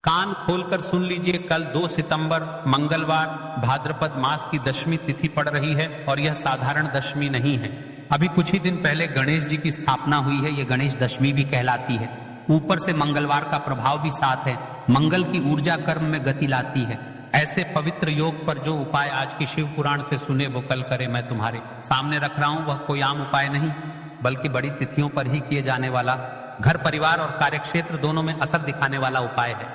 कान खोलकर सुन लीजिए, कल 2 सितंबर मंगलवार भाद्रपद मास की दशमी तिथि पड़ रही है और यह साधारण दशमी नहीं है। अभी कुछ ही दिन पहले गणेश जी की स्थापना हुई है, यह गणेश दशमी भी कहलाती है। ऊपर से मंगलवार का प्रभाव भी साथ है। मंगल की ऊर्जा कर्म में गति लाती है। ऐसे पवित्र योग पर जो उपाय आज की शिव पुराण से सुने वो कल करे मैं तुम्हारे सामने रख रहा हूं, वह कोई आम उपाय नहीं बल्कि बड़ी तिथियों पर ही किए जाने वाला, घर परिवार और कार्यक्षेत्र दोनों में असर दिखाने वाला उपाय है।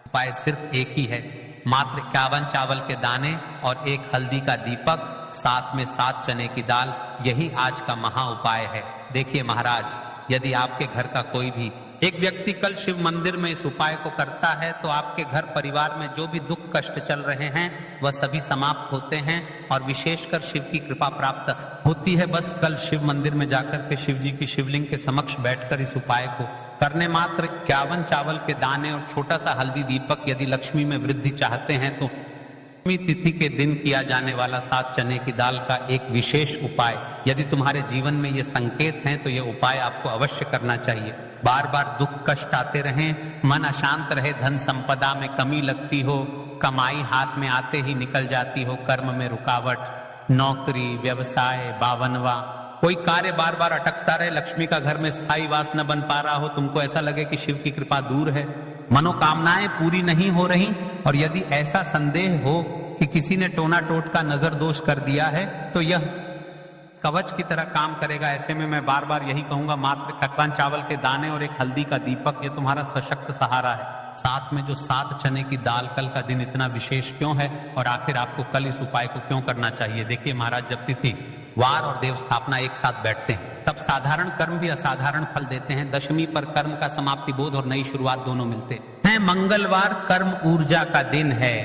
उपाय सिर्फ एक ही है, मात्र 51 चावल के दाने और 1 हल्दी का दीपक, साथ में 7 चने की दाल, यही आज का महा उपाय है। देखिए महाराज, यदि आपके घर का कोई भी एक व्यक्ति कल शिव मंदिर में इस उपाय को करता है तो आपके घर परिवार में जो भी दुख कष्ट चल रहे हैं वह सभी समाप्त होते हैं और विशेषकर शिव की कृपा प्राप्त होती है। बस कल शिव मंदिर में जाकर के शिव जी की शिवलिंग के समक्ष बैठकर इस उपाय को करने मात्र 51 चावल के दाने और छोटा सा हल्दी दीपक, यदि लक्ष्मी में वृद्धि चाहते हैं तो तिथि के दिन किया जाने वाला 7 चने की दाल का एक विशेष उपाय, यदि तुम्हारे जीवन में ये संकेत हैं तो ये उपाय आपको अवश्य करना चाहिए। बार बार दुख कष्ट आते रहें, मन अशांत रहे, धन संपदा में कमी लगती हो, कमाई हाथ में आते ही निकल जाती हो, कर्म में रुकावट, नौकरी व्यवसाय बावनवा, कोई कार्य बार बार अटकता रहे, लक्ष्मी का घर में स्थायी वास न बन पा रहा हो, तुमको ऐसा लगे कि शिव की कृपा दूर है, मनोकामनाएं पूरी नहीं हो रही, और यदि ऐसा संदेह हो कि किसी ने टोना टोटका नजर दोष कर दिया है तो यह कवच की तरह काम करेगा। ऐसे में मैं बार बार यही कहूंगा, मात्र 51 चावल के दाने और 1 हल्दी का दीपक, ये तुम्हारा सशक्त सहारा है। साथ में जो 7 चने की दाल, कल का दिन इतना विशेष क्यों है और आखिर आपको कल इस उपाय को क्यों करना चाहिए? देखिए महाराज, जब तिथि वार और देव स्थापना एक साथ बैठते हैं तब साधारण कर्म भी असाधारण फल देते हैं। दशमी पर कर्म का समाप्ति बोध और नई शुरुआत दोनों मिलते हैं। मंगलवार कर्म ऊर्जा का दिन है,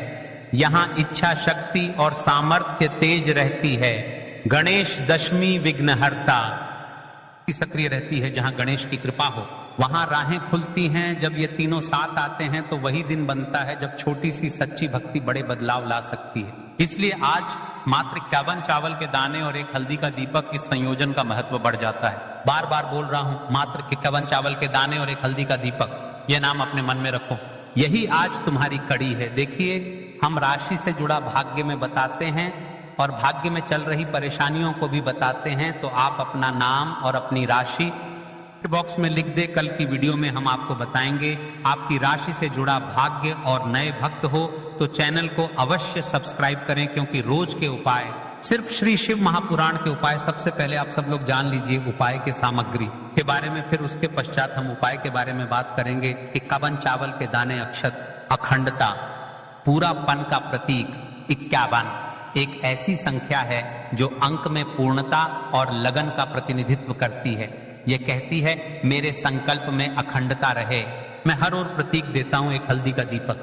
यहाँ इच्छा शक्ति और सामर्थ्य तेज रहती है। गणेश दशमी विघ्नहर्ता सक्रिय रहती है। जहां गणेश की कृपा हो वहां राहें खुलती हैं। जब ये तीनों साथ आते हैं तो वही दिन बनता है जब छोटी सी सच्ची भक्ति बड़े बदलाव ला सकती है। इसलिए आज मात्र 51 चावल के दाने और 1 हल्दी का दीपक, इस संयोजन का महत्व बढ़ जाता है। बार बार बोल रहा हूं, मात्र 51 चावल के दाने और 1 हल्दी का दीपक, यह नाम अपने मन में रखो। यही आज तुम्हारी कड़ी है। देखिए, हम राशि से जुड़ा भाग्य में बताते हैं और भाग्य में चल रही परेशानियों को भी बताते हैं, तो आप अपना नाम और अपनी राशि बॉक्स में लिख दे। कल की वीडियो में हम आपको बताएंगे। आपकी राशि से जुड़ा भाग्य और नए भक्त हो तो चैनल को अवश्य सब्सक्राइब करें, क्योंकि रोज के उपाय, सिर्फ श्री शिव महापुराण के उपाय, सबसे पहले आप सब लोग जान लीजिए उपाय के सामग्री के बारे में, फिर उसके पश्चात हम उपाय के बारे में बात करेंगे। 51 चावल के दाने, अक्षत, अखंडता, पूरापन का प्रतीक 51 एक ऐसी संख्या है जो अंक में पूर्णता और लगन का प्रतिनिधित्व करती है। यह कहती है मेरे संकल्प में अखंडता रहे। मैं हर ओर प्रतीक देता हूं। 1 हल्दी का दीपक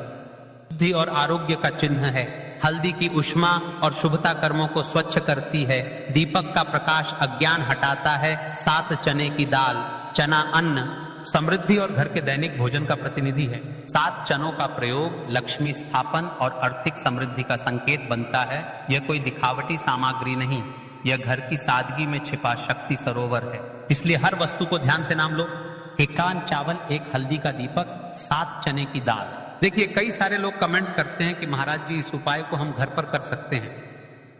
बुद्धि और आरोग्य का चिन्ह है। हल्दी की उष्मा और शुभता कर्मों को स्वच्छ करती है। दीपक का प्रकाश अज्ञान हटाता है। 7 चने की दाल, चना अन्न, समृद्धि और घर के दैनिक भोजन का प्रतिनिधि है। 7 चनों का प्रयोग लक्ष्मी स्थापन और आर्थिक समृद्धि का संकेत बनता है। यह कोई दिखावटी सामग्री नहीं, यह घर की सादगी में छिपा शक्ति सरोवर है। इसलिए हर वस्तु को ध्यान से नाम लो। 51 चावल, 1 हल्दी का दीपक, 7 चने की दाल। देखिए, कई सारे लोग कमेंट करते हैं कि महाराज जी, इस उपाय को हम घर पर कर सकते हैं,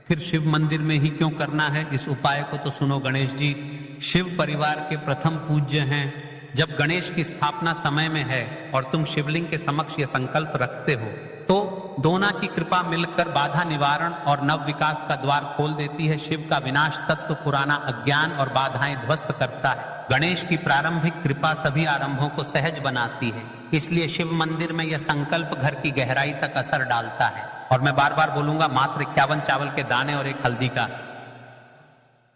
फिर शिव मंदिर में ही क्यों करना है? इस उपाय को तो सुनो गणेश जी, शिव परिवार के प्रथम पूज्य हैं। जब गणेश की स्थापना समय में है और तुम शिवलिंग के समक्ष यह संकल्प रखते हो तो दोनों की कृपा मिलकर बाधा निवारण और नव विकास का द्वार खोल देती है। शिव का विनाश तत्व पुराना अज्ञान और बाधाएं ध्वस्त करता है। गणेश की प्रारंभिक कृपा सभी आरंभों को सहज बनाती है। इसलिए शिव मंदिर में यह संकल्प घर की गहराई तक असर डालता है। और मैं बार बार बोलूंगा, मात्र 51 चावल के दाने और 1 हल्दी का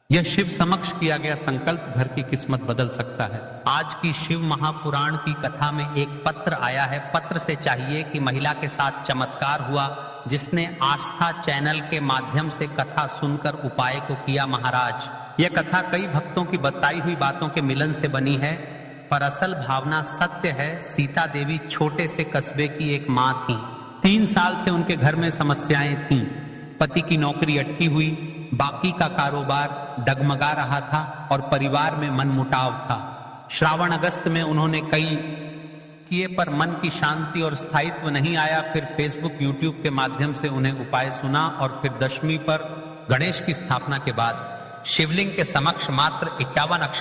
यह शिव समक्ष किया गया संकल्प घर की किस्मत बदल सकता है। आज की शिव महापुराण की कथा में एक पत्र आया है। पत्र से चाहिए कि महिला के साथ चमत्कार हुआ जिसने आस्था चैनल के माध्यम से कथा सुनकर उपाय को किया। महाराज, यह कथा कई भक्तों की बताई हुई बातों के मिलन से बनी है, पर असल भावना सत्य है। सीता देवी छोटे से कस्बे की एक माँ थी। 3 साल से उनके घर में समस्याएं थीं। पति की नौकरी अटकी हुई, बाकी का कारोबार डगमगा रहा था और परिवार में मनमुटाव था। श्रावण अगस्त में उन्होंने कई किए पर मन की शांति और स्थायित्व नहीं आया। फिर फेसबुक, यूट्यूब के माध्यम से उन्हें उपाय सुना और फिर दशमी पर गणेश की स्थापना के बाद शिवलिंग के समक्ष मात्र 51 अक्षर